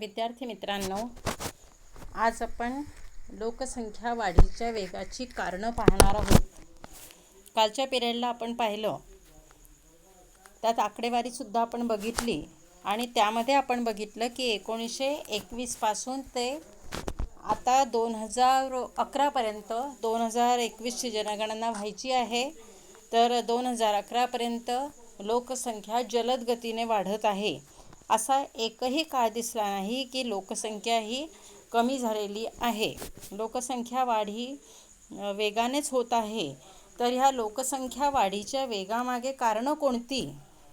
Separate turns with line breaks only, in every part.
विद्यार्थी मित्रांनो, आज आपण लोकसंख्या वाढीच्या वेगाची कारणं पाहणार आहोत. कालच्या पिरियडला आपण पाहिलं, त्यात आकडेवारीसुद्धा आपण बघितली आणि त्यामध्ये आपण बघितलं की 1921 पासून ते आता 2011 पर्यंत 2021ची जनगणना व्हायची आहे. तर 2011 पर्यंत लोकसंख्या जलद गतीने वाढत आहे. असा एकही काळ दिसला नाही की लोकसंख्या ही कमी झालेली आहे. लोकसंख्या वाढ ही वेगानेच होत आहे. तर ह्या लोकसंख्या वाढीच्या वेगामागे कारणं कोणती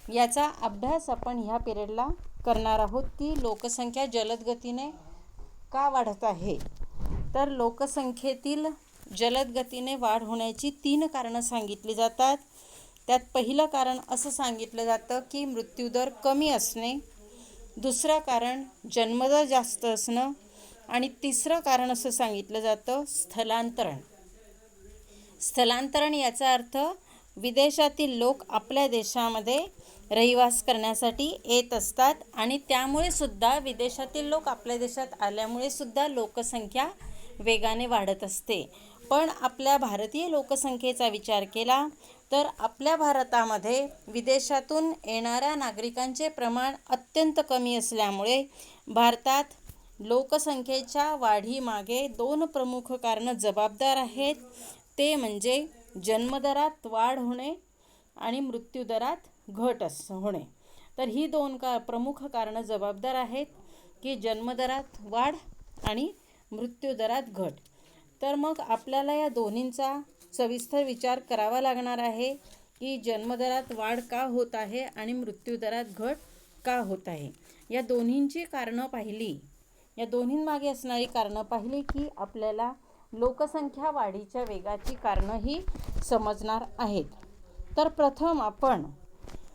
याचा अभ्यास आपण ह्या पिरियडला करणार आहोत की लोकसंख्या जलद गतीने का वाढत आहे. तर लोकसंख्येतील जलद गतीने वाढ होण्याची 3 कारणं सांगितली जातात. त्यात पहिलं कारण असं सांगितलं जातं की मृत्यूदर कमी असणे, दुसरं कारण जन्मदर जास्त असणं आणि तिसरं कारण असं सांगितलं जातं स्थलांतरण. स्थलांतरण याचा अर्थ विदेशातील लोक आपल्या देशामध्ये रहिवास करण्यासाठी येत असतात आणि त्यामुळे सुद्धा विदेशातील लोक आपल्या देशात आल्यामुळे सुद्धा लोकसंख्या वेगाने वाढत असते. पण आपल्या भारतीय लोकसंख्येचा विचार केला तर आपल्या भारतामध्ये विदेशातून येणाऱ्या नागरिकांचे प्रमाण अत्यंत कमी असल्यामुळे भारतात लोकसंख्येच्या वाढीमागे 2 प्रमुख कारणं जबाबदार आहेत. ते म्हणजे जन्मदरात वाढ होणे आणि मृत्यूदरात घट होणे. तर ही 2 प्रमुख कारणं जबाबदार आहेत की जन्मदरात वाढ आणि मृत्यूदरात घट. तर मग आपल्याला या दोन्हींचा सविस्तर विचार करावा लागणार आहे की जन्मदरात वाढ का होत आहे आणि मृत्यूदरात घट का होत आहे. या दोन्हींची कारणं पाहिली, या दोन्हींमागे असणारी कारणं पाहिली की आपल्याला लोकसंख्या वाढीच्या वेगाची कारणं ही समजणार आहेत. तर प्रथम आपण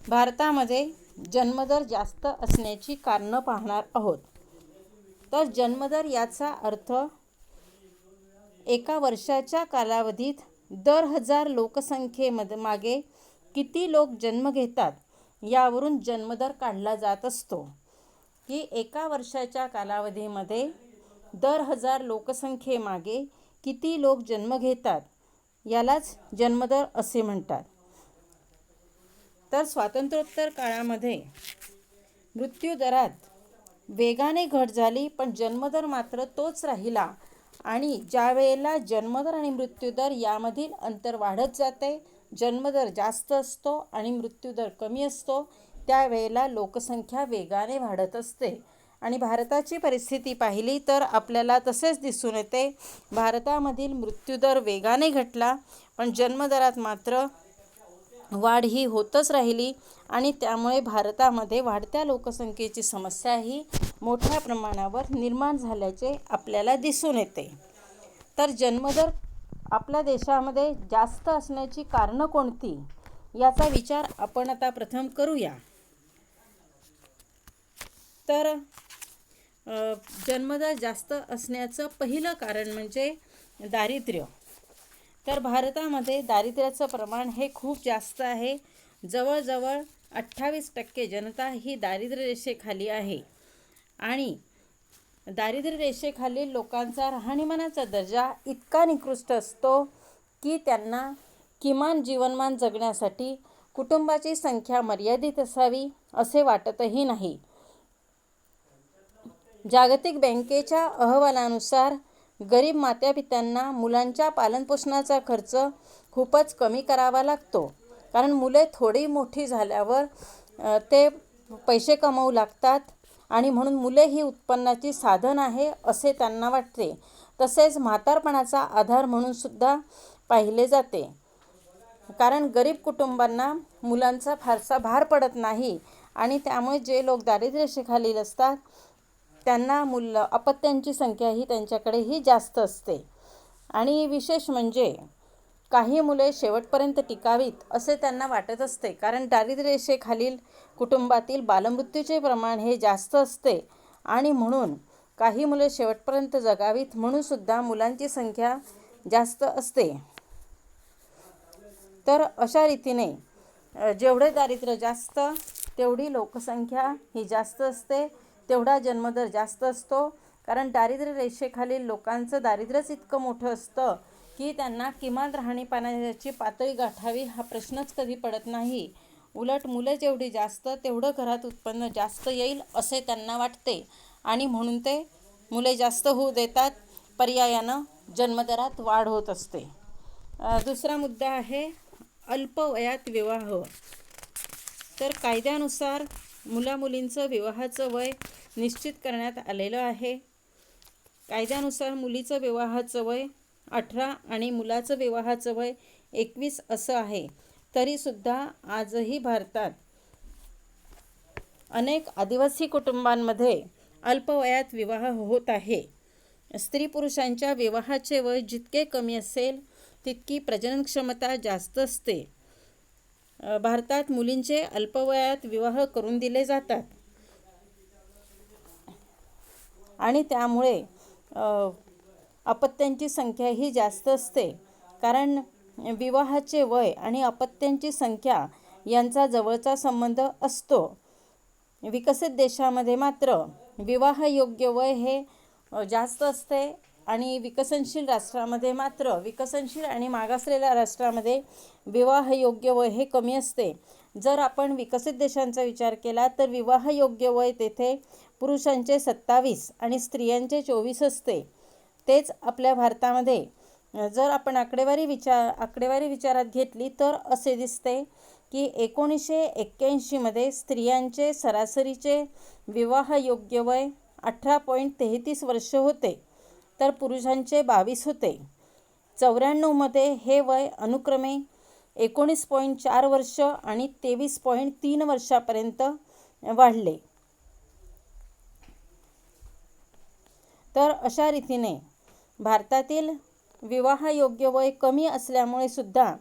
भारतामध्ये जन्मदर जास्त असण्याची कारणं पाहणार आहोत. तर जन्मदर याचा अर्थ एका वर्षाच्या कालावधीत दर 1000 लोकसंख्येमध्ये मागे किती लोक जन्म घेतात यावरून जन्मदर काढला जात असतो. की एका वर्षाच्या कालावधीमध्ये दर 1000 लोकसंख्येमागे किती लोक जन्म घेतात यालाच जन्मदर असे म्हणतात. तर स्वातंत्र्योत्तर काळामध्ये मृत्यूदरात वेगाने घट झाली पण जन्मदर मात्र तोच राहिला आणि ज्या वेळेला जन्मदर आणि मृत्यूदर यामधील अंतर वाढत जाते, जन्मदर जास्त असतो आणि मृत्यूदर कमी असतो, त्यावेळेला लोकसंख्या वेगाने वाढत असते. आणि भारताची परिस्थिती पाहिली तर आपल्याला तसेच दिसून येते. भारतामधील मृत्यूदर वेगाने घटला पण जन्मदरात मात्र वाढ ही होतच राहिली आणि त्यामुळे भारतामध्ये वाढत्या लोकसंख्येची समस्या ही मोठ्या प्रमाणावर निर्माण झाल्याचे आपल्याला दिसून येते. तर जन्मदर आपल्या देशामध्ये जास्त असण्याची कारणं कोणती याचा विचार आपण आता प्रथम करूया. तर जन्मदर जास्त असण्याचं पहिलं कारण म्हणजे दारिद्र्य. तर भारतामध्ये दारिद्र्याचं प्रमाण हे खूप जास्त आहे. जवळजवळ 28% जनता ही दारिद्र्य रेषेखाली आहे आणि दारिद्र्य रेषेखालील लोकांचा राहणीमानाचा दर्जा इतका निकृष्ट असतो की त्यांना किमान जीवनमान जगण्यासाठी कुटुंबाची संख्या मर्यादित असावी असे वाटतही नाही. जागतिक बँकेच्या अहवालानुसार गरीब मातापित्यांना मुलांच्या पालनपोषणाचा खर्च खूपच कमी करावा लागतो. कारण मुले थोडी मोठी झाल्यावर ते पैसे कमवू लागतात आणि म्हणून मुले ही उत्पन्नाची साधन आहे असे त्यांना वाटते. तसेच म्हातारपणाचा आधार म्हणून सुद्धा पाहिले जाते. कारण गरीब कुटुंबांना मुलांचा फारसा भार पडत नाही आणि त्यामुळे जे लोक दारिद्र्य रेषेखालील असतात त्यांना अपत्यांची संख्या ही त्यांच्याकडेही जास्त असते. आणि विशेष म्हणजे काही मुले शेवटपर्यंत टिकावीत असे त्यांना वाटत असते. कारण दारिद्र्य रेषेखालील कुटुंबातील बालमृत्यूचे प्रमाण हे जास्त असते आणि म्हणून काही मुले शेवटपर्यंत जगावीत म्हणून सुद्धा मुलांची संख्या जास्त असते. तर अशा रीतीने जेवढे दारिद्र्य जास्त तेवढी लोकसंख्या ही जास्त असते. तेवढा जन्मदर जास्त असतो. कारण दारिद्र्य रेषेखालील लोकांचं दारिद्र्यच इतकं मोठं असतं की त्यांना किमान राहणीमानाची पातळी गाठावी हा प्रश्नच कधी पडत नाही. उलट मुलं जेवढी जास्त तेवढं घरात उत्पन्न जास्त येईल असे त्यांना वाटते आणि म्हणून ते मुले जास्त होऊ देतात. पर्यायानं जन्मदरात वाढ होत असते. दुसरा मुद्दा आहे अल्पवयात विवाह. तर कायद्यानुसार मुलामुलींचं विवाहाचं वय निश्चित करण्यात आलेलं आहे. कायद्यानुसार मुलीचं विवाहाचं वय 18 आणि मुलाचं विवाहाचं वय 21 असं आहे. तरीसुद्धा आजही भारतात अनेक आदिवासी कुटुंबांमध्ये अल्पवयात विवाह होत आहे. स्त्री पुरुषांच्या विवाहाचे वय जितके कमी असेल तितकी प्रजनन क्षमता जास्त असते. भारतात मुलींचे अल्पवयात विवाह करून दिले जातात आणि त्यामुळे अपत्यांची संख्याही जास्त असते. कारण विवाहाचे वय आणि अपत्यांची संख्या यांचा जवळचा संबंध असतो. विकसित देशामध्ये मात्र विवाहयोग्य वय हे जास्त असते आणि विकसनशील राष्ट्रामध्ये मात्र विकसनशील आणि मागासलेल्या राष्ट्रामध्ये विवाहयोग्य वय हे कमी असते. जर आपण विकसित देशांचा विचार केला तर विवाहयोग्य वय तेथे पुरुषांचे 27 आणि स्त्रियांचे 24 असते. तेच आपल्या भारतामध्ये जर आपण आकडेवारी विचारात घेतली तर असे दिसते की 1981 मध्ये स्त्रियांचे सरासरीचे विवाहयोग्य वय 18.33 वर्ष होते तर पुरुषांचे 22 होते. 94 मध्ये हे वय अनुक्रमे 19.4 वर्ष आणि 23.3 वर्षापर्यंत वाढले. तर अशा रीतीने भारतातील विवाहयोग्य वय कमी असल्यामुळे सुद्धा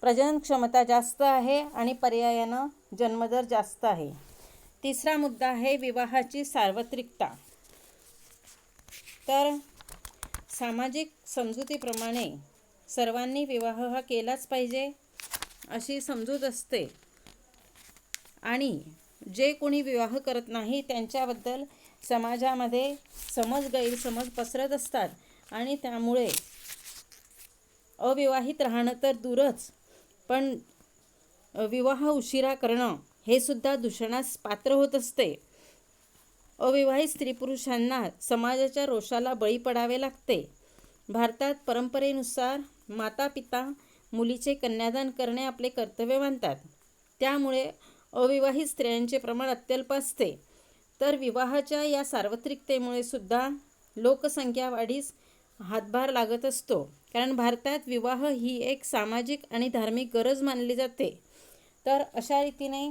प्रजनन क्षमता जास्त आहे आणि पर्यायानं जन्मदर जास्त आहे. तिसरा मुद्दा आहे विवाहाची सार्वत्रिकता. तर सामाजिक समजुतीप्रमाणे सर्वांनी विवाह हा केलाच पाहिजे अशी समजूत असते आणि जे कोणी विवाह करत नाही त्यांच्याबद्दल समाजामध्ये गैरसमज पसरत असतात आणि त्यामुळे अविवाहित राहणं तर दूरच पण विवाह उशिरा करणं हे सुद्धा दूषणास पात्र होत असते. अविवाहित स्त्री पुरुषांना समाजाच्या रोषाला बळी पडावे लागते. भारतात परंपरेनुसार माता पिता मुलीचे कन्यादान करणे आपले कर्तव्य मानतात. त्यामुळे अविवाहित स्त्रियांचे प्रमाण अत्यल्प असते. तर विवाहाच्या या सार्वत्रिकतेमुळे सुद्धा लोकसंख्या वाढीस हातभार लागत असतो. कारण भारतात विवाह ही एक सामाजिक आणि धार्मिक गरज मानली जाते. तर अशा रीतीने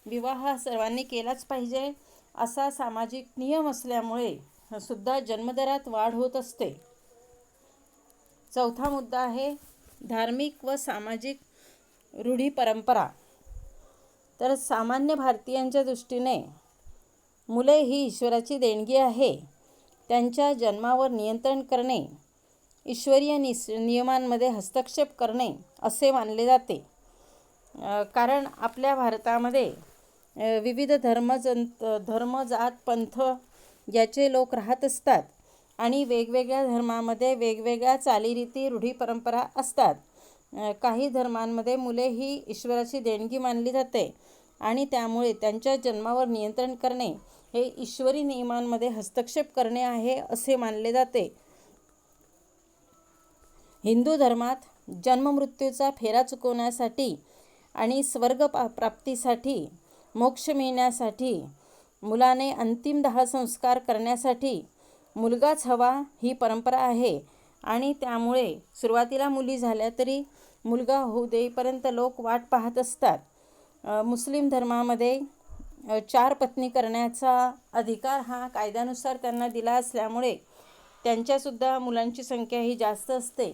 विवाह सर्वांनी केलाच पाहिजे असा सामाजिक नियम असल्यामुळे सुद्धा जन्मदरात वाढ होत असते. चौथा मुद्दा आहे धार्मिक व सामाजिक रूढी परंपरा. तर सामान्य भारतीयांच्या दृष्टीने मुले ही ईश्वराची देणगी आहे. त्यांच्या जन्मावर नियंत्रण करणे ईश्वरीय नियमांमध्ये हस्तक्षेप करणे असे मानले जाते. कारण आपल्या भारतामध्ये विविध धर्म जात पंथ याचे लोक राहत असतात आणि वेगवेगळ्या धर्मामध्ये वेगवेगळ्या चालीरीती रूढी परंपरा असतात. काही धर्मांमध्ये मुले ही ईश्वराची देणगी मानली जाते आणि त्यामुळे त्यांच्या जन्मावर नियंत्रण करणे हे ईश्वरी नियमांमध्ये हस्तक्षेप करणे आहे असे मानले जाते. हिंदू धर्मात जन्ममृत्यूचा फेरा चुकवण्यासाठी आणि स्वर्ग प्राप्तीसाठी मोक्ष मिळण्यासाठी मुलाने अंतिम 10 संस्कार करण्यासाठी मुलगाच हवा ही परंपरा आहे आणि त्यामुळे सुरुवातीला मुली झाल्या तरी मुलगा होऊ देईपर्यंत लोक वाट पाहत असतात. मुस्लिम धर्मामध्ये 4 पत्नी करण्याचा अधिकार हा कायद्यानुसार त्यांना दिला असल्यामुळे त्यांच्यासुद्धा मुलांची संख्या ही जास्त असते.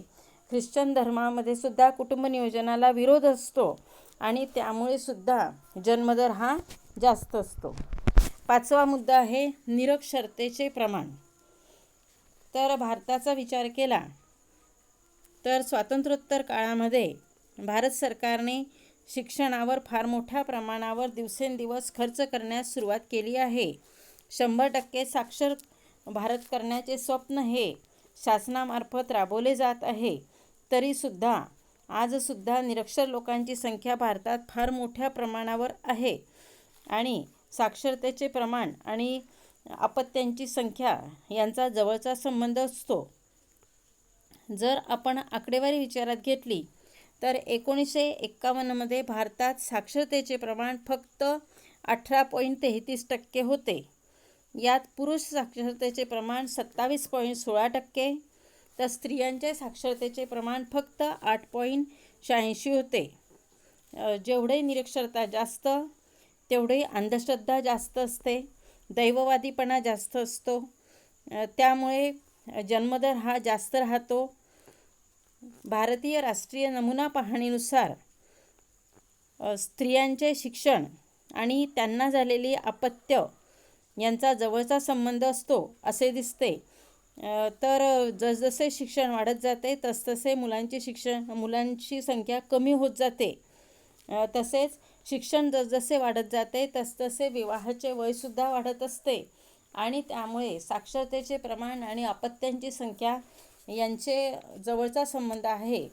ख्रिश्चन धर्मामध्ये सुद्धा कुटुंब नियोजनाला विरोध असतो आणि त्यामुळे सुद्धा जन्मदर हा जास्त असतो. 5वा मुद्दा आहे निरक्षरतेचे प्रमाण. तर भारताचा विचार केला तर स्वातंत्र्योत्तर काळामध्ये भारत सरकारने शिक्षणावर फार मोठ्या प्रमाणावर दिवसेंदिवस खर्च करण्यास सुरुवात केली आहे 100% साक्षर भारत करण्याचे स्वप्न हे शासनामार्फत राबवले जात आहे, तरीसुद्धा आजसुद्धा निरक्षर लोकांची संख्या भारतात फार मोठ्या प्रमाणावर आहे आणि साक्षरतेचे प्रमाण आणि अपत्यांची संख्या यांचा जवळचा संबंध असतो. जर आपण आकडेवारी विचारात घेतली तर 1951मध्ये भारतात साक्षरतेचे प्रमाण फक्त 18.33% होते. यात पुरुष साक्षरतेचे प्रमाण 27.16%, तर स्त्रियांच्या साक्षरतेचे प्रमाण फक्त 8.86 होते. जेवढे निरक्षरता जास्त तेवढे अंधश्रद्धा जास्त असते, दैववादीपणा जास्त असतो, त्यामुळे जन्मदर हा जास्त राहतो. भारतीय राष्ट्रीय नमुना पाहणीनुसार स्त्रियांचे शिक्षण आणि त्यांना झालेली अपत्य यांचा जवळचा संबंध असतो असे दिसते. तर जसजसे शिक्षण वाढत जाते तसतसे मुलांची संख्या कमी होत जाते. तसेच शिक्षण जसजसे वाढत जाते तसतसे विवाहाचे वयसुद्धा वाढत असते आणि त्यामुळे साक्षरतेचे प्रमाण आणि अपत्यांची संख्या यांचे जवळचा संबंध आहे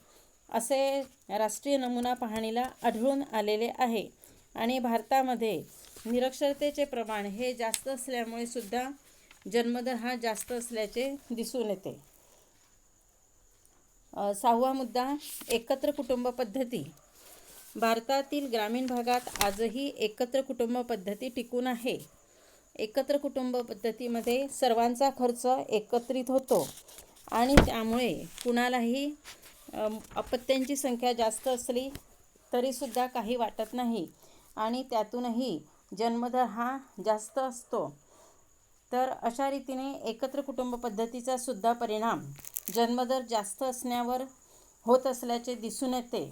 असे राष्ट्रीय नमुना पाहणीला आढळून आलेले आहे. आणि भारतामध्ये निरक्षरतेचे प्रमाण हे जास्त असल्यामुळे सुद्धा जन्मदर हा जास्त असल्याचे दिसून येते. 6वा मुद्दा, एकत्र कुटुंब पद्धती. भारतातील ग्रामीण भागात आजही एकत्र कुटुंब पद्धती टिकून आहे. एकत्र कुटुंब पद्धतीमध्ये सर्वांचा खर्च एकत्रित होतो आणि त्यामुळे कुणालाही अपत्यांची संख्या जास्त असली तरीसुद्धा काही वाटत नाही आणि त्यातूनही जन्मदर हा जास्त असतो. तर अशा रीतीने एकत्र कुटुंब पद्धतीचा सुद्धा परिणाम जन्मदर जास्त असण्यावर होत असल्याचे दिसून येते.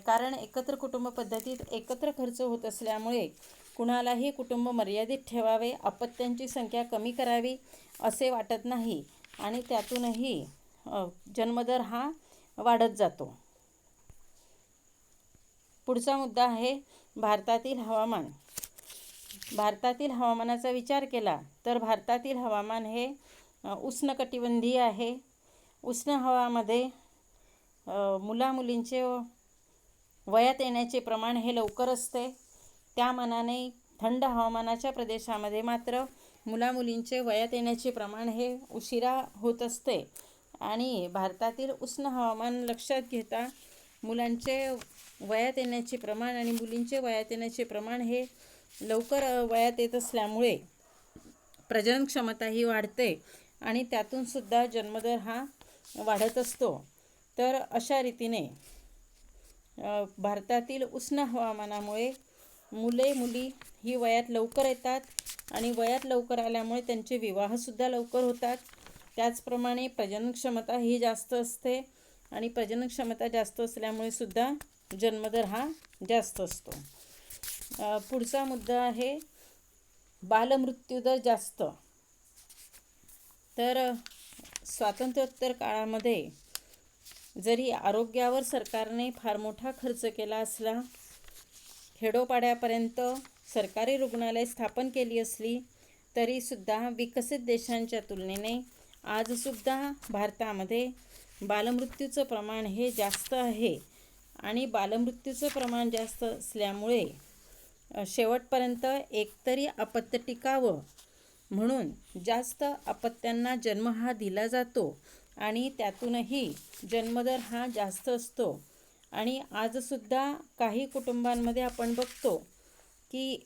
कारण एकत्र कुटुंब पद्धतीत एकत्र खर्च होत असल्यामुळे कुणालाही कुटुंब मर्यादित ठेवावे, अपत्यांची संख्या कमी करावी असे वाटत नाही आणि त्यातूनही जन्मदर हा वाढत जातो. पुढचा मुद्दा आहे भारतातील हवामान. भारतातील हवामानाचा विचार केला तर भारतातील हवामान हे उष्णकटिबंधीय आहे. उष्ण हवामानामध्ये मुलामुलींचे वयात येण्याचे प्रमाण हे लवकर असते. त्या मानाने थंड हवामानाच्या प्रदेशामध्ये मात्र मुलामुलींचे वयात येण्याचे प्रमाण हे उशिरा होत असते. आणि भारतातील उष्ण हवामान लक्षात घेता मुलांचे वयात येण्याचे प्रमाण आणि मुलींचे वयात येण्याचे प्रमाण हे लवकर वयात येत असल्यामुळे प्रजनन क्षमताही वाढते आणि त्यातून सुद्धा जन्मदर हा वाढत असतो. तर अशा रीतीने भारतातील उष्ण हवामानामुळे मुली ही वयात लवकर येतात आणि वयात लवकर आल्यामुळे त्यांचे विवाहसुद्धा लवकर होतात. त्याचप्रमाणे प्रजनन क्षमता ही जास्त असते आणि प्रजनन क्षमता जास्त असल्यामुळे सुद्धा जन्मदर हा जास्त असतो. पुढचा मुद्दा आहे बालमृत्यूदर जास्त. तर स्वातंत्र्योत्तर काळामध्ये जरी आरोग्यावर सरकारने फार मोठा खर्च केला असला, खेडोपाड्यापर्यंत सरकारी रुग्णालय स्थापन केली असली तरीसुद्धा विकसित देशांच्या तुलनेने आजसुद्धा भारतामध्ये बालमृत्यूचं प्रमाण हे जास्त आहे. आणि बालमृत्यूचं प्रमाण जास्त असल्यामुळे शेवटपर्यंत एकतरी अपत्य टिकावं म्हणून जास्त अपत्यांना जन्म हा दिला जातो आणि त्यातूनही जन्मदर हा जास्त असतो. आणि आजसुद्धा काही कुटुंबांमध्ये आपण बघतो की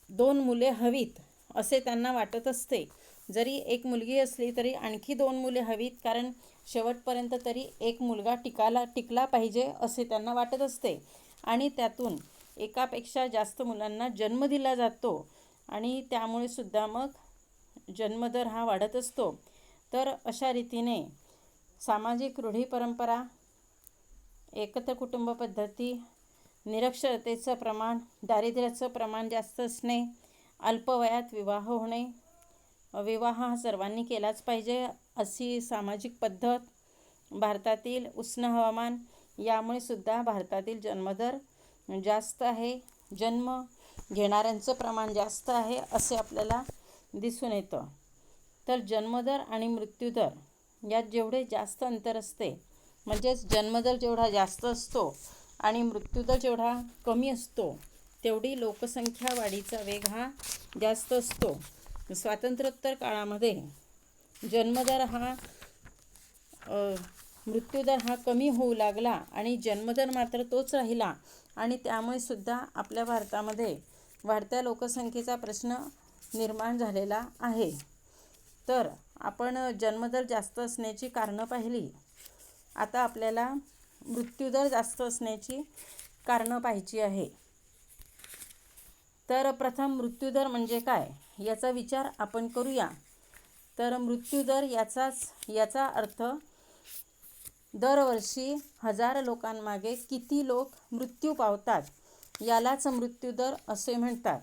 2 मुले हवीत असे त्यांना वाटत असते. जरी एक मुलगी असली तरी आणखी 2 मुले हवीत, कारण शेवटपर्यंत तरी एक मुलगा टिकला पाहिजे असे त्यांना वाटत असते. आणि त्यातून एकापेक्षा जास्त मुलांना जन्म दिला जातो आणि त्यामुळे सुद्धा मग जन्मदर हा वाढत असतो. तर अशा रीतीने सामाजिक रूढी परंपरा, एकत्र कुटुंब पद्धती, निरक्षरतेचं प्रमाण, दारिद्र्याचं प्रमाण जास्त असणे, अल्पवयात विवाह होणे, विवाह हा सर्वांनी केलाच पाहिजे अशी सामाजिक पद्धत, भारतातील उष्ण हवामान यामुळे सुद्धा भारतातील जन्मदर जास्त आहे. जन्म घेणाऱ्यांचं प्रमाण जास्त आहे असे आपल्याला दिसून येतं. तर जन्मदर आणि मृत्यूदर यात जेवढे जास्त अंतर असते, म्हणजेच जन्मदर जेवढा जास्त असतो आणि मृत्यूदर जेवढा कमी असतो, तेवढी लोकसंख्या वाढीचा वेग हा जास्त असतो. स्वातंत्र्योत्तर काळामध्ये जन्मदर हा मृत्यूदर हा कमी होऊ लागला आणि जन्मदर मात्र तोच राहिला आणि त्यामुळे सुद्धा आपल्या भारतामध्ये वाढत्या लोकसंख्येचा प्रश्न निर्माण झालेला आहे. तर आपण जन्मदर जास्त असण्याची कारणं पाहिली. आता आपल्याला मृत्यूदर जास्त असण्याची कारणं पाहायची आहे. तर प्रथम मृत्यूदर म्हणजे काय याचा विचार आपण करूया. तर मृत्यूदर याचा अर्थ दरवर्षी 1000 लोकांमागे किती लोक मृत्यू पावतात यालाच मृत्यूदर असे म्हणतात.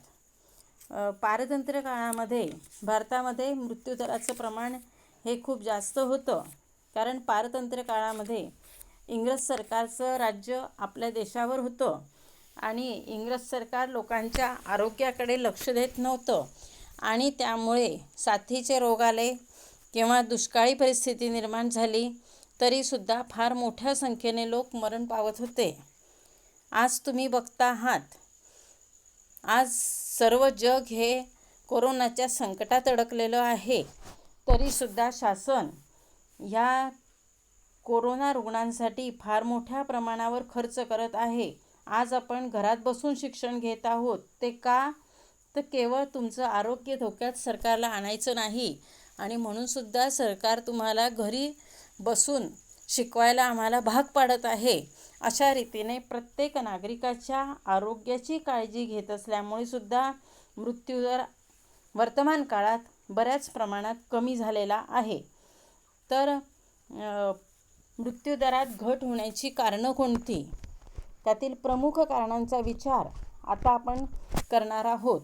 पारतंत्र्य काळामध्ये भारतामध्ये मृत्यूदराचं प्रमाण हे खूप जास्त होतं, कारण पारतंत्र्य काळामध्ये इंग्रज सरकारचं राज्य आपल्या देशावर होतं आणि इंग्रज सरकार लोकांच्या आरोग्याकडे लक्ष देत नव्हतं आणि त्यामुळे साथीचे रोग आले किंवा दुष्काळी परिस्थिती निर्माण झाली तरीसुद्धा फार मोठ्या संख्येने लोक मरण पावत होते. आज तुम्ही बघता आहात, आज सर्व जग हे कोरोनाच्या संकटात अडकलेलं आहे, तरीसुद्धा शासन ह्या कोरोना रुग्णांसाठी फार मोठ्या प्रमाणावर खर्च करत आहे. आज आपण घरात बसून शिक्षण घेत आहोत, ते का? तर केवळ तुमचं आरोग्य धोक्यात सरकारला आणायचं नाही आणि म्हणूनसुद्धा सरकार तुम्हाला घरी बसून शिकवायला आम्हाला भाग पाडत आहे. अशा रीतीने प्रत्येक नागरिकाच्या आरोग्याची काळजी घेत असल्यामुळे सुद्धा मृत्यूदर वर्तमान काळात बऱ्याच प्रमाणात कमी झालेला आहे. तर मृत्यूदरात घट होण्याची कारणं कोणती, त्यातील प्रमुख कारणांचा विचार आता आपण करणार आहोत.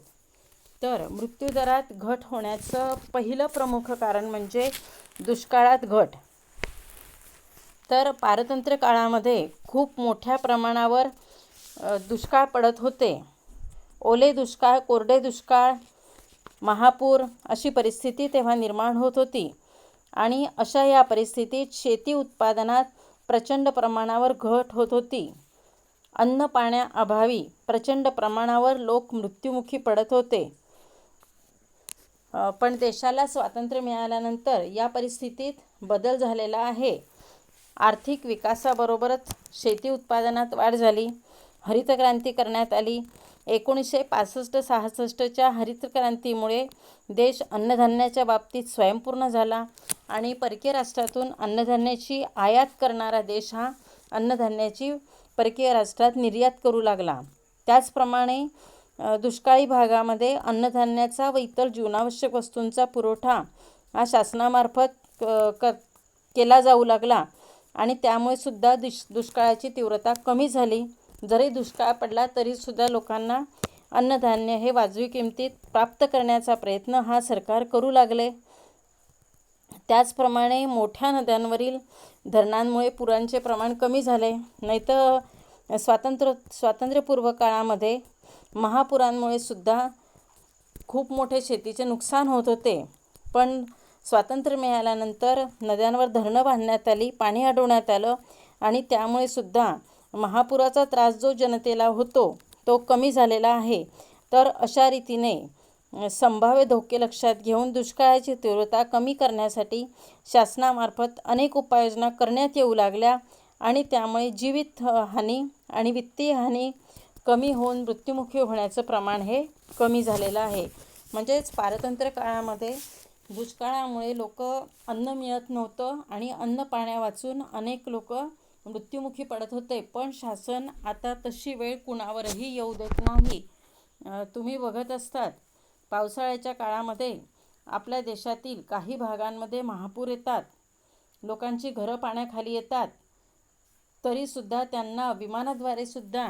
तर मृत्यूदरात घट होण्याचं पहिलं प्रमुख कारण म्हणजे दुष्काळात घट. तर पारतंत्र्य काळामध्ये खूप मोठ्या प्रमाणावर दुष्काळ पडत होते. ओले दुष्काळ, कोरडे दुष्काळ, महापूर अशी परिस्थिती तेव्हा निर्माण होत होती आणि अशा या परिस्थितीत शेती उत्पादनात प्रचंड प्रमाणावर घट होत होती. अन्न पाण्याअभावी प्रचंड प्रमाणावर लोक मृत्युमुखी पडत होते. पण देशाला स्वातंत्र्य मिळाल्यानंतर या परिस्थितीत बदल झालेला आहे. आर्थिक विकासाबरोबरच शेती उत्पादनात वाढ झाली, हरित क्रांती करण्यात आली. 1965-66च्या हरित क्रांतीमुळे देश अन्नधान्याच्या बाबतीत स्वयंपूर्ण झाला आणि परकीय राष्ट्रातून अन्नधान्याची आयात करणारा देश हा अन्नधान्याची परकीय राष्ट्रात निर्यात करू लागला. त्याचप्रमाणे दुष्काळी भागामध्ये अन्नधान्याचा व इतर जीवनावश्यक वस्तूंचा पुरवठा हा शासनामार्फत केला जाऊ लागला आणि त्यामुळे सुद्धा दुष्काळाची तीव्रता कमी झाली. जरी दुष्काळ पडला तरीसुद्धा लोकांना अन्नधान्य हे वाजवी किमतीत प्राप्त करण्याचा प्रयत्न हा सरकार करू लागले. त्याचप्रमाणे मोठ्या नद्यांवरील धरणांमुळे पुरांचे प्रमाण कमी झाले. नाहीतर स्वातंत्र्यपूर्व काळामध्ये महापुरांमुळे सुद्धा खूप मोठे शेतीचे नुकसान होत होते. पण स्वातंत्र्य मिळाल्यानंतर नद्यांवर धरणं बांधण्यात आली, पाणी अडवण्यात आलं आणि त्यामुळे सुद्धा महापुराचा त्रास जो जनतेला होतो तो कमी झालेला आहे. तर अशा रीतीने संभाव्य धोके लक्षात घेऊन दुष्काळाची तीव्रता कमी करण्यासाठी शासनामार्फत अनेक उपाययोजना करण्यात येऊ लागल्या आणि त्यामुळे जीवित हानी आणि वित्तीय हानी कमी होऊन मृत्युमुखी होण्याचं प्रमाण हे कमी झालेलं आहे. म्हणजेच पारतंत्र्य काळामध्ये दुष्काळामुळे लोक अन्न मिळत नव्हतं आणि अन्न पाण्या वाचून अनेक लोक मृत्युमुखी पडत होते. पण शासन आता तशी वेळ कुणावरही येऊ देत नाही. तुम्ही बघत असतात, पावसाळ्याच्या काळामध्ये आपल्या देशातील काही भागांमध्ये महापूर येतात, लोकांची घरं पाण्याखाली येतात, तरीसुद्धा त्यांना विमानाद्वारे सुद्धा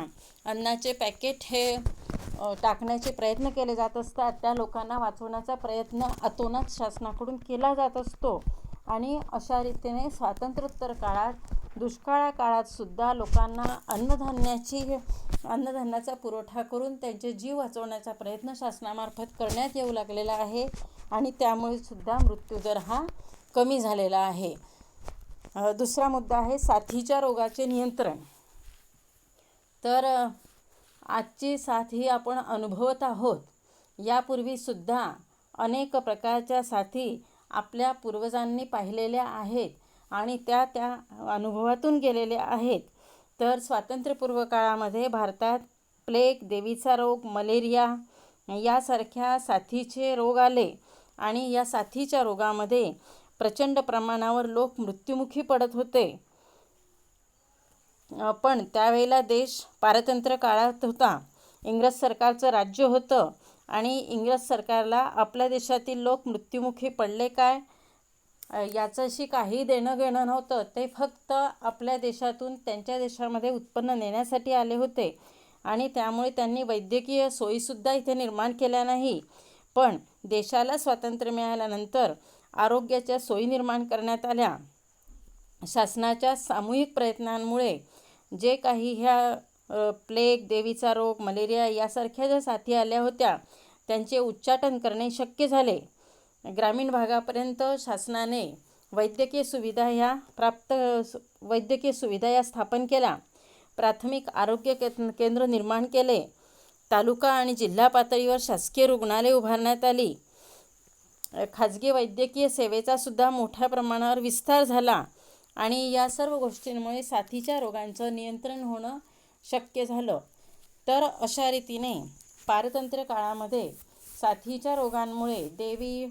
अन्नाचे पॅकेट हे टाकण्याचे प्रयत्न केले जात असतात. त्या लोकांना वाचवण्याचा प्रयत्न अतोनात शासनाकडून केला जात असतो आणि अशा रीतीने स्वातंत्र्योत्तर काळात दुष्काळा काळात सुद्धा लोकांना अन्नधान्याची अन्नधान्याचा पुरवठा करून त्यांचे जीव वाचवण्याचा प्रयत्न शासनामार्फत करण्यात येऊ लागलेला आहे आणि त्यामुळे सुद्धा मृत्यूदर हा कमी झालेला आहे. दुसरा मुद्दा आहे साथीच्या रोगाचे नियंत्रण. तर आजची साथ ही आपण अनुभवत आहोत. यापूर्वीसुद्धा अनेक प्रकारच्या साथी आपल्या पूर्वजांनी पाहिलेल्या आहेत आणि त्या अनुभवातून गेलेल्या आहेत. तर स्वातंत्र्यपूर्व काळामध्ये भारतात प्लेग, देवीचा रोग, मलेरिया यासारख्या साथीचे रोग आले आणि या साथीच्या रोगामध्ये प्रचंड प्रमाणावर लोक मृत्युमुखी पडत होते. पण त्यावेळेला देश पारतंत्र्य काळात होता. इंग्रज सरकारचं राज्य होतं आणि इंग्रज सरकारला आपल्या देशातील लोक मृत्युमुखी पडले काय याच्याशी काही देणं घेणं नव्हतं. ते फक्त आपल्या देशातून त्यांच्या देशामध्ये उत्पन्न नेण्यासाठी आले होते आणि त्यामुळे त्यांनी वैद्यकीय सोयीसुद्धा इथे निर्माण केल्या नाही. पण देशाला स्वातंत्र्य मिळाल्यानंतर आरोग्याच्या सोयी निर्माण करण्यात आल्या. शासनाच्या सामूहिक प्रयत्नांमुळे जे काही ह्या प्लेग, देवीचा रोग, मलेरिया यासारख्या ज्या साथी आल्या होत्या त्यांचे उच्चाटन करणे शक्य झाले. ग्रामीण भागापर्यंत शासनाने वैद्यकीय सुविधा या स्थापन केल्या. प्राथमिक आरोग्य केंद्र निर्माण केले. तालुका आणि जिल्हा पातळीवर शासकीय रुग्णालय उभारण्यात आली. खाजगी वैद्यकीय सेवेचा सुद्धा मोठ्या प्रमाणावर विस्तार झाला आणि या सर्व गोष्टींमुळे साथीच्या रोगांचं नियंत्रण होणं शक्य झालं. तर अशा रीतीने पारतंत्र्य काळामध्ये साथीच्या रोगांमुळे देवी,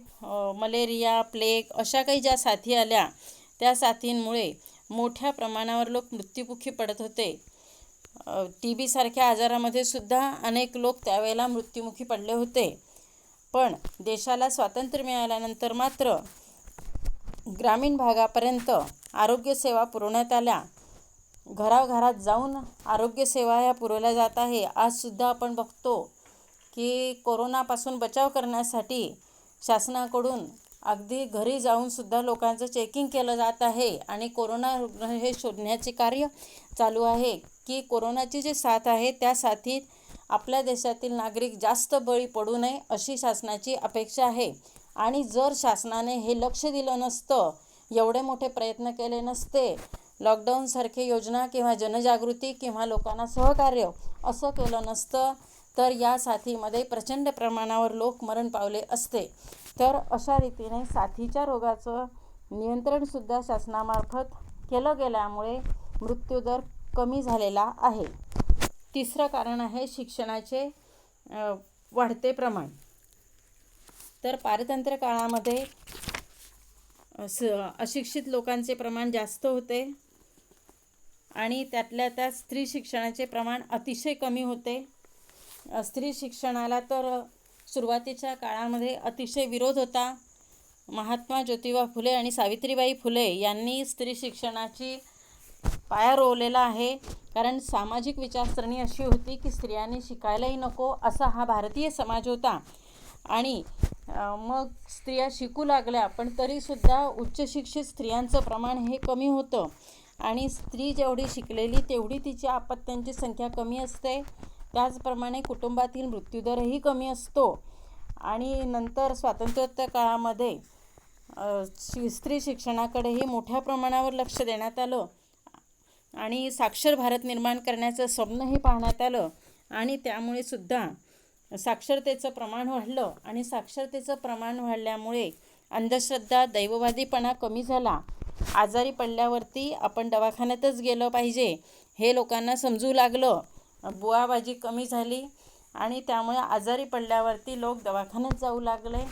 मलेरिया, प्लेग अशा काही ज्या साथी आल्या त्या साथींमुळे मोठ्या प्रमाणावर लोक मृत्युमुखी पडत होते. TB सारख्या आजारामध्ये सुद्धा अनेक लोक त्यावेळेला मृत्युमुखी पडले होते. पण देशाला स्वातंत्र्य मिळाल्यानंतर मात्र ग्रामीण भागापर्यंत आरोग्यसेवा पुरवण्यात आल्या. घराघरात जाऊन आरोग्यसेवा ह्या पुरवल्या जात आहे. आजसुद्धा आपण बघतो की कोरोनापासून बचाव करण्यासाठी शासनाकडून अगदी घरी जाऊनसुद्धा लोकांचं चेकिंग केलं जात आहे आणि कोरोना रुग्ण हे शोधण्याचे कार्य चालू आहे की कोरोनाची जी साथ आहे त्या साथीत आपल्या देशातील नागरिक जास्त बळी पडू नये अशी शासनाची अपेक्षा आहे. आणि जर शासनाने हे लक्ष दिलं नसतं, एवढे मोठे प्रयत्न केले नसते, लॉकडाऊनसारखे योजना किंवा जनजागृती किंवा लोकांना सहकार्य असं केलं नसतं तर या साथीमध्ये प्रचंड प्रमाणावर लोक मरण पावले असते. तर अशा रीतीने साथीच्या रोगाचं नियंत्रणसुद्धा शासनामार्फत केलं गेल्यामुळे मृत्यूदर कमी झालेला आहे. तिसरं कारण आहे शिक्षणाचे वाढते प्रमाण. तर पारतंत्र्य काळामध्ये अशिक्षित लोकांचे प्रमाण जास्त होते आणि त्यातल्या त्यात स्त्री शिक्षणाचे प्रमाण अतिशय कमी होते. स्त्री शिक्षणाला तर सुरुवातीच्या काळामध्ये अतिशय विरोध होता. महात्मा ज्योतिबा फुले आणि सावित्रीबाई फुले यांनी स्त्री शिक्षणाची पाया रोवलेला आहे. कारण सामाजिक विचारसरणी अशी होती की स्त्रियांनी शिकायलाही नको असा हा भारतीय समाज होता आणि मग स्त्रिया शिकू लागल्या पण तरीसुद्धा उच्च शिक्षित स्त्रियांचं प्रमाण हे कमी होतं आणि स्त्री जेवढी शिकलेली तेवढी तिच्या अपत्यांची संख्या कमी असते. त्याचप्रमाणे कुटुंबातील मृत्यूदरही कमी असतो आणि नंतर स्वातंत्र्योत्तर काळामध्ये स्त्री शिक्षणाकडेही मोठ्या प्रमाणावर लक्ष देण्यात आलं आणि साक्षर भारत निर्माण करण्याचं स्वप्नही पाहण्यात आलं आणि त्यामुळे सुद्धा साक्षरतेचं प्रमाण वाढलं आणि साक्षरतेचं प्रमाण वाढल्यामुळे अंधश्रद्धा, दैववादीपणा कमी झाला. आजारी पडल्यावरती आपण दवाखान्यातच गेलं पाहिजे हे लोकांना समजू लागलं. बुवाबाजी कमी झाली आणि त्यामुळे आजारी पडल्यावरती लोक दवाखान्यात जाऊ लागले,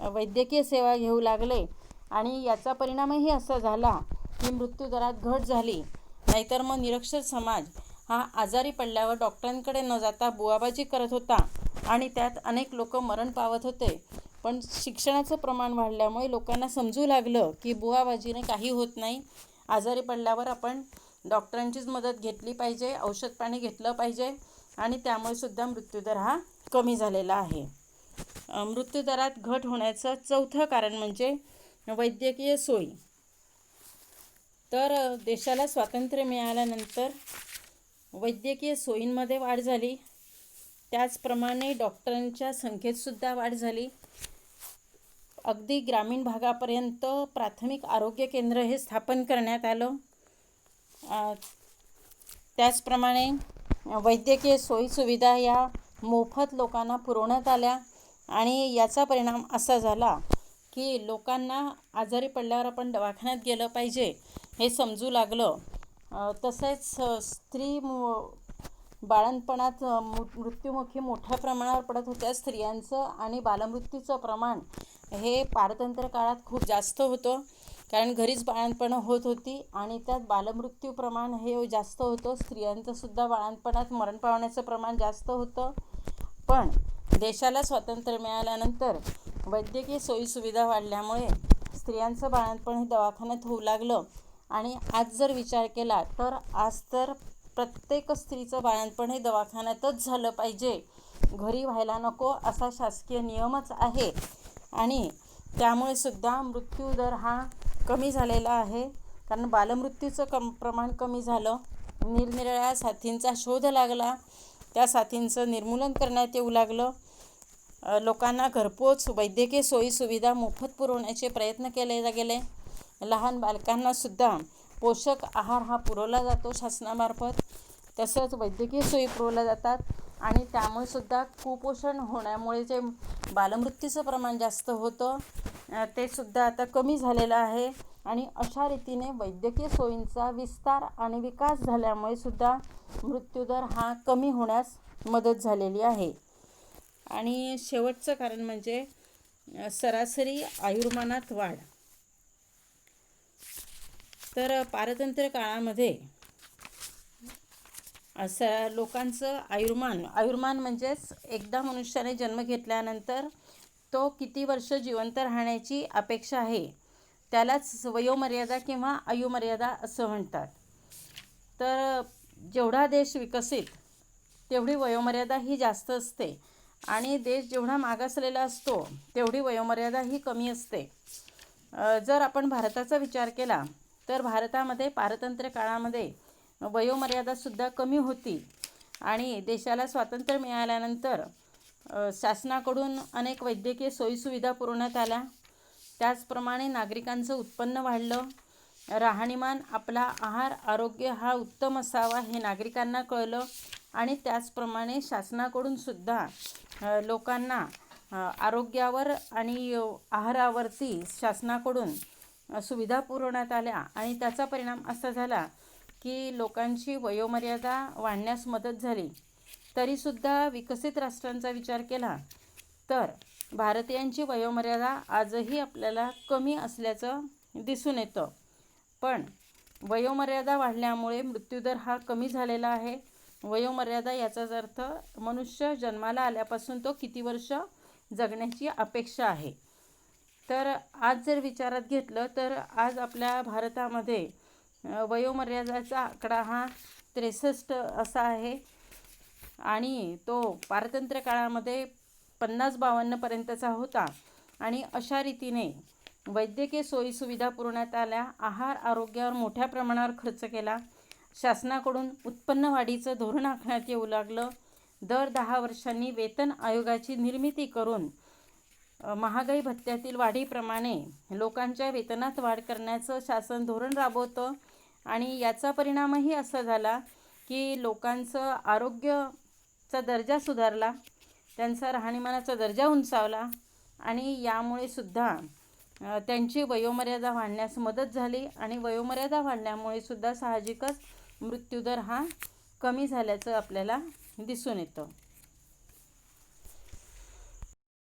वैद्यकीय सेवा घेऊ लागले आणि याचा परिणामही असा झाला की मृत्यूदरात घट झाली. नाहीतर मग निरक्षर समाज हा आजारी पडल्यावर डॉक्टरांकडे न जाता बुवाबाजी करत होता आणि त्यात अनेक लोक मरण पावत होते. पण शिक्षणाचं प्रमाण वाढल्यामुळे लोकांना समजू लागलं की बुवाबाजीने काही होत नाही, आजारी पडल्यावर आपण डॉक्टरांचीच मदत घेतली पाहिजे, औषध पाणी घेतलं पाहिजे आणि त्यामुळे सुद्धा मृत्यूदर हा कमी झालेला आहे. मृत्यूदरात घट होण्याचं चौथं कारण म्हणजे वैद्यकीय सोयी. तर देशाला स्वातंत्र्य मिळाल्यानंतर वैद्यकीय सोयींमध्ये वाढ झाली, त्याचप्रमाणे डॉक्टरांच्या संख्येतसुद्धा वाढ झाली. अगदी ग्रामीण भागापर्यंत प्राथमिक आरोग्य केंद्र हे स्थापन करण्यात आलं. त्याचप्रमाणे वैद्यकीय सोयीसुविधा या मोफत लोकांना पुरवण्यात आल्या आणि याचा परिणाम असा झाला की लोकांना आजारी पडल्यावर आपण दवाखान्यात गेलं पाहिजे हे समजू लागलं. तसेच स्त्री बाळंतपणात मृत्युमुखी मोठ्या प्रमाणावर पडत होत्या. स्त्रियांचं आणि बालमृत्यूचं प्रमाण हे पारतंत्र्य काळात खूप जास्त होतं, कारण घरीच बाळंतपणं होत होती आणि त्यात बालमृत्यू प्रमाण हे जास्त होतं. स्त्रियांचंसुद्धा बाळंतपणात मरण पावण्याचं प्रमाण जास्त होतं. पण देशाला स्वातंत्र्य मिळाल्यानंतर वैद्यकीय सोयीसुविधा वाढल्यामुळे स्त्रियांचं बाळंतपण हे दवाखान्यात होऊ लागलं. आणि आज जर विचार केला तर आज तर प्रत्येक स्त्रीचं बाळंतपण हे दवाखान्यातच झालं पाहिजे, घरी व्हायला नको असा शासकीय नियमच आहे. आणि त्यामुळे सुद्धा मृत्यूदर हा कमी झालेला आहे, कारण बालमृत्यूचं प्रमाण कमी झालं. निरनिराळ्या साथींचा शोध लागला, त्या साथींचं निर्मूलन करण्यात येऊ लागलं. लोकांना घरपोच वैद्यकीय सोयीसुविधा मोफत पुरवण्याचे प्रयत्न केले गेले. लहान बालकांनासुद्धा पोषक आहार हा पुरवला जातो शासनामार्फत. तसंच वैद्यकीय सोयी पुरवल्या जातात आणि त्यामुळे सुद्धा कुपोषण होण्यामुळे जे बालमृत्यूचं प्रमाण जास्त होतं ते सुद्धा आता कमी झालेलं आहे. आणि अशा रीतीने वैद्यकीय सोयींचा विस्तार आणि विकास झाल्यामुळे सुद्धा मृत्यूदर हा कमी होण्यास मदत झालेली आहे. आणि शेवटचं कारण म्हणजे सरासरी आयुर्मानात वाढ. तर पारतंत्र्य काळामध्ये लोकांचं आयुर्मान म्हणजेच एकदा मनुष्याने जन्म घेतल्यानंतर तो किती वर्ष जिवंत राहण्याची अपेक्षा आहे त्यालाच वयोमर्यादा किंवा आयुमर्यादा असं म्हणतात. तर जेवढा देश विकसित तेवढी वयोमर्यादा ही जास्त असते आणि देश जेवढा मागासलेला असतो तेवढी वयोमर्यादा ही कमी असते. जर आपण भारताचा विचार केला तर भारतामध्ये पारतंत्र्य काळामध्ये वयोमर्यादासुद्धा कमी होती आणि देशाला स्वातंत्र्य मिळाल्यानंतर शासनाकडून अनेक वैद्यकीय सोयीसुविधा पुरवण्यात आल्या. त्याचप्रमाणे नागरिकांचं उत्पन्न वाढलं, राहणीमान, आपला आहार, आरोग्य हा उत्तम असावा हे नागरिकांना कळलं आणि त्याचप्रमाणे शासनाकडून सुद्धा लोकांना आरोग्यावर आणि आहारावरती शासनाकडून सुविधा पुरवण्यात आल्या आणि त्याचा परिणाम असा झाला की लोकांची वयोमर्यादा वाढण्यास मदत झाली. तरीसुद्धा विकसित राष्ट्रांचा विचार केला तर भारतीयांची वयोमर्यादा आजही आपल्याला कमी असल्याचं दिसून येतं. पण वयोमर्यादा वाढल्यामुळे मृत्यूदर हा कमी झालेला आहे. वयोमर्यादा याचाच अर्थ मनुष्य जन्माला आल्यापासून तो किती वर्ष जगण्याची अपेक्षा आहे. तर आज जर विचारात घेतलं तर आज आपल्या भारतामध्ये वयोमर्यादेचा आकडा हा 63 असा आहे आणि तो पारतंत्र्य काळामध्ये 50-52 पर्यंतचा होता. आणि अशा रीतीने वैद्यकीय सोयीसुविधा पुरवण्यात आल्या, आहार आरोग्यावर मोठ्या प्रमाणावर खर्च केला, शासनाकडून उत्पन्न वाढीचं धोरण आखण्यात येऊ लागलं. दर 10 वर्षांनी वेतन आयोगाची निर्मिती करून महागाई भत्त्यातील वाढीप्रमाणे लोकांच्या वेतनात वाढ करण्याचं शासन धोरण राबवतं. आणि याचा परिणामही असा झाला की लोकांचं आरोग्याचा दर्जा सुधारला, त्यांचा राहणीमानाचा दर्जा उंचावला आणि यामुळे सुद्धा त्यांची वयोमर्यादा वाढण्यास मदत झाली. आणि वयोमर्यादा वाढल्यामुळे सुद्धा साहजिकच मृत्यूदर हा कमी झाल्याचं आपल्याला दिसून येतं.